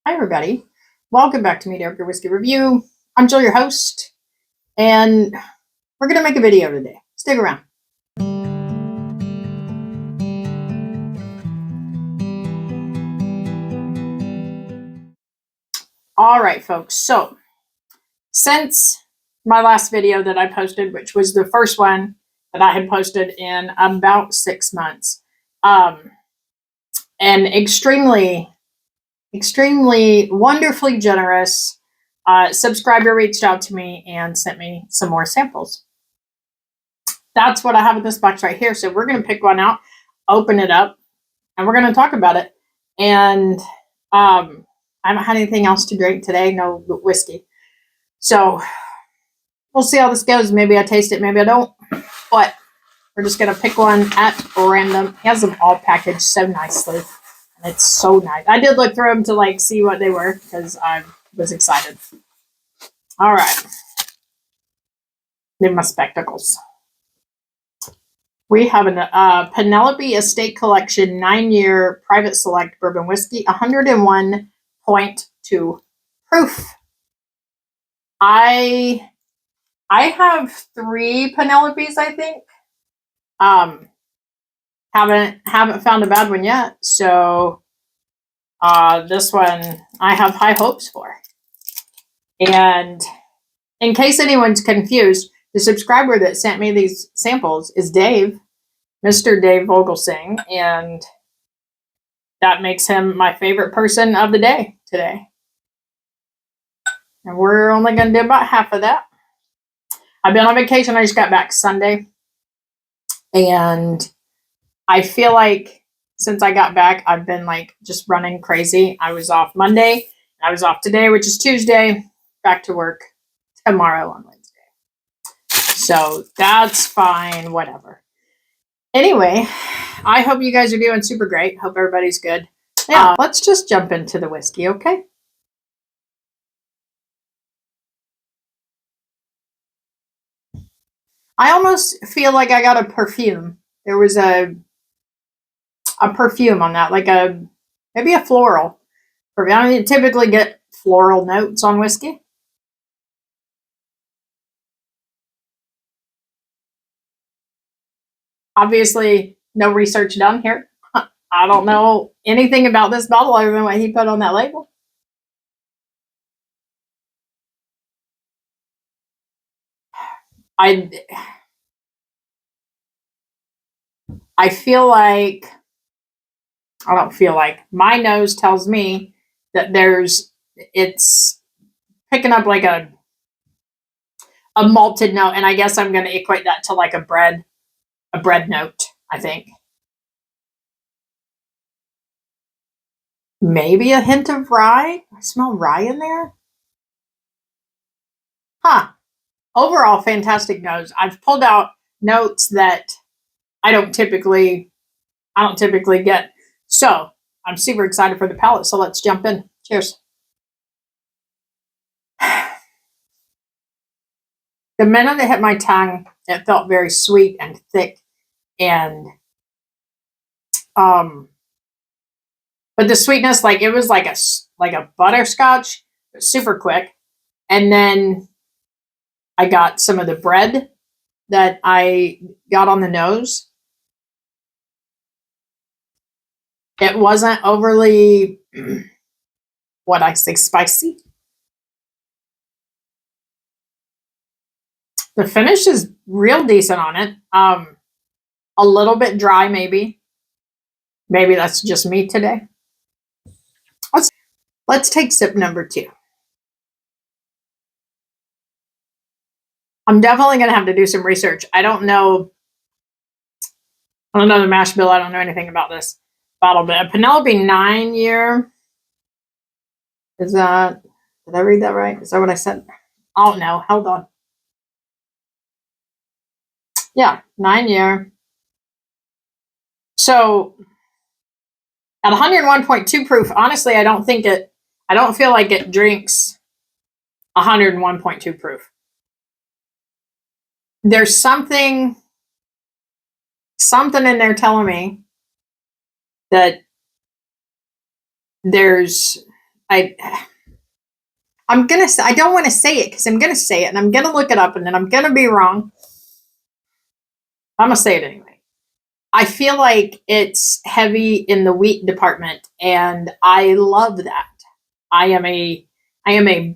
Hi, everybody. Welcome back to Mediocre Whiskey Review. I'm Jill, your host, and we're going to make a video today. Stick around. All right, folks. So, since my last video that I posted, which was the first one that I had posted in about 6 months, an extremely wonderfully generous subscriber reached out to me and sent me some more samples. That's what I have in this box right here. So we're going to pick one out, open it up, and we're going to talk about it. And I haven't had anything else to drink today, no whiskey. So we'll see how this goes. Maybe I taste it, maybe I don't. But we're just going to pick one at random. He has them all packaged so nicely. And it's so nice. I did look through them to see what they were because I was excited. All right. Need my spectacles. We have a Penelope Estate Collection 9-year private select bourbon whiskey, 101.2 proof. I have 3 Penelopes, I think. Haven't found a bad one yet. So this one I have high hopes for. And in case anyone's confused, the subscriber that sent me these samples is Dave, Mr. Dave Vogelsang, and that makes him my favorite person of the day today. And we're only going to do about half of that. I've been on vacation. I just got back Sunday. And I feel like since I got back, I've been just running crazy. I was off Monday. I was off today, which is Tuesday. Back to work tomorrow on Wednesday. So that's fine, whatever. Anyway, I hope you guys are doing super great. Hope everybody's good. Yeah, let's just jump into the whiskey, okay? I almost feel like I got a perfume. There was a perfume on that, maybe a floral. I don't typically get floral notes on whiskey. Obviously, no research done here. I don't know anything about this bottle other than what he put on that label. I feel like, I don't feel like, my nose tells me that it's picking up a malted note, and I guess I'm going to equate that to a bread note, I think. Maybe a hint of rye. I smell rye in there. Huh. Overall, fantastic nose. I've pulled out notes that I don't typically get. So I'm super excited for the palate. So let's jump in. Cheers. The minute it hit my tongue, it felt very sweet and thick, and but the sweetness, it was like a butterscotch, super quick, and then I got some of the bread that I got on the nose. It wasn't overly, what I say, spicy. The finish is real decent on it. A little bit dry, maybe. Maybe that's just me today. Let's take sip number 2. I'm definitely going to have to do some research. I don't know the mash bill. I don't know anything about this bottle, but a Penelope 9-year. Did I read that right? Is that what I said? Oh no, hold on. Yeah, 9-year. So at 101.2 proof, honestly, I don't feel like it drinks 101.2 proof. There's something in there telling me that there's I'm gonna say, I don't want to say it because I'm gonna say it and I'm gonna look it up and then I'm gonna be wrong. I'm gonna say it anyway. I feel like it's heavy in the wheat department, and I love that. I am a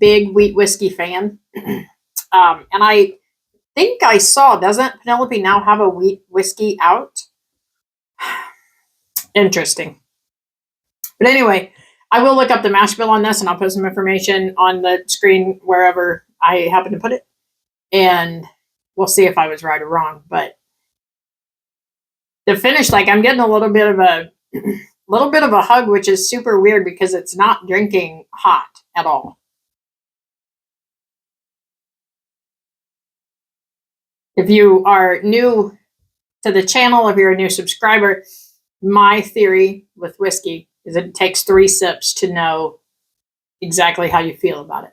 big wheat whiskey fan, and I think I saw, doesn't Penelope now have a wheat whiskey out? Interesting. But anyway, I will look up the mash bill on this and I'll put some information on the screen wherever I happen to put it. And we'll see if I was right or wrong. But the finish, like, I'm getting a little bit of a hug, which is super weird because it's not drinking hot at all. If you are new to the channel, if you're a new subscriber, my theory with whiskey is it takes 3 sips to know exactly how you feel about it.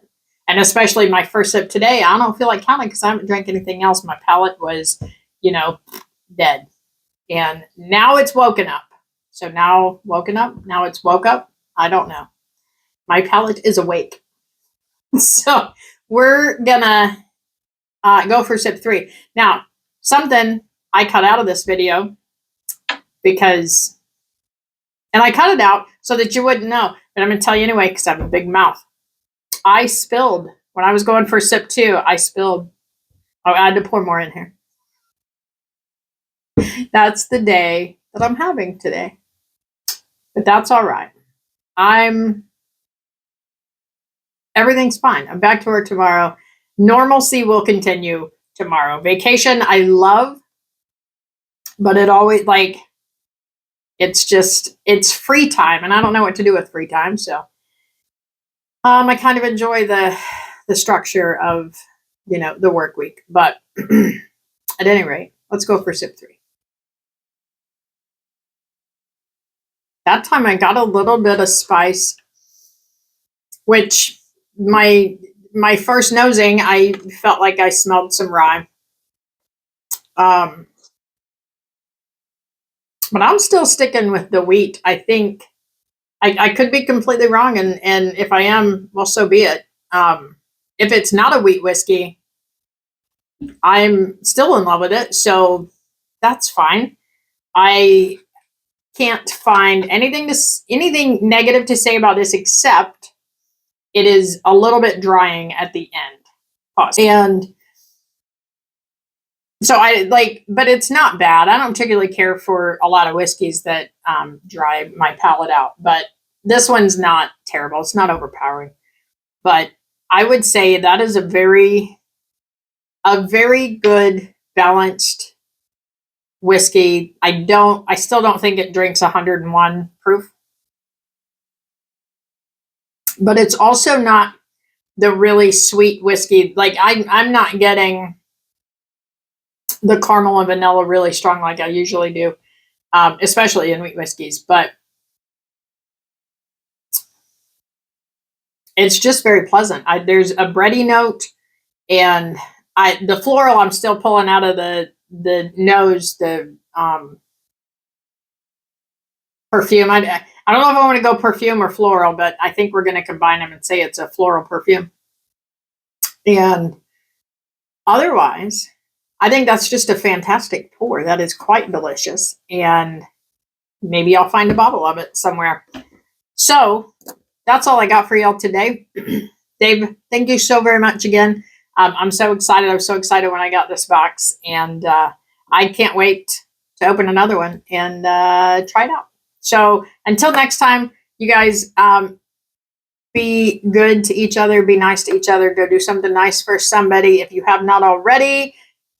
And especially my first sip today, I don't feel like counting because I haven't drank anything else. My palate was, dead. And now it's woken up. So now it's woke up. I don't know. My palate is awake. So we're gonna go for sip 3. Now, something I cut out of this video because, and I cut it out so that you wouldn't know, but I'm gonna tell you anyway because I have a big mouth. I spilled, when I was going for sip 2, I spilled. Oh, I had to pour more in here. That's the day that I'm having today. But that's all right. Everything's fine. I'm back to work tomorrow. Normalcy will continue tomorrow. Vacation, I love, but it always, it's free time, and I don't know what to do with free time, so I kind of enjoy the structure of, the work week. But at any rate, let's go for sip 3. That time I got a little bit of spice, which my first nosing, I felt like I smelled some rye. But I'm still sticking with the wheat. I think I could be completely wrong, and if I am, well, so be it. If it's not a wheat whiskey, I'm still in love with it, so that's fine. I can't find anything negative to say about this except it is a little bit drying at the end. Pause. And so but it's not bad. I don't particularly care for a lot of whiskeys that dry my palate out, but this one's not terrible. It's not overpowering, but I would say that is a very good balanced whiskey. I still don't think it drinks 101 proof, but it's also not the really sweet whiskey. Like I'm not getting the caramel and vanilla really strong like I usually do, especially in wheat whiskeys, but it's just very pleasant. There's a bready note, and the floral I'm still pulling out of the nose, the perfume. I don't know if I want to go perfume or floral, but I think we're going to combine them and say it's a floral perfume. And otherwise, I think that's just a fantastic pour. That is quite delicious. And maybe I'll find a bottle of it somewhere. So that's all I got for y'all today. Dave, thank you so very much again. I'm so excited. I was so excited when I got this box, and I can't wait to open another one and try it out. So until next time, you guys, be good to each other, be nice to each other, go do something nice for somebody. If you have not already,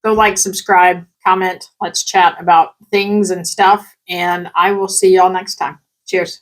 go like, subscribe, comment, let's chat about things and stuff, and I will see y'all next time. Cheers.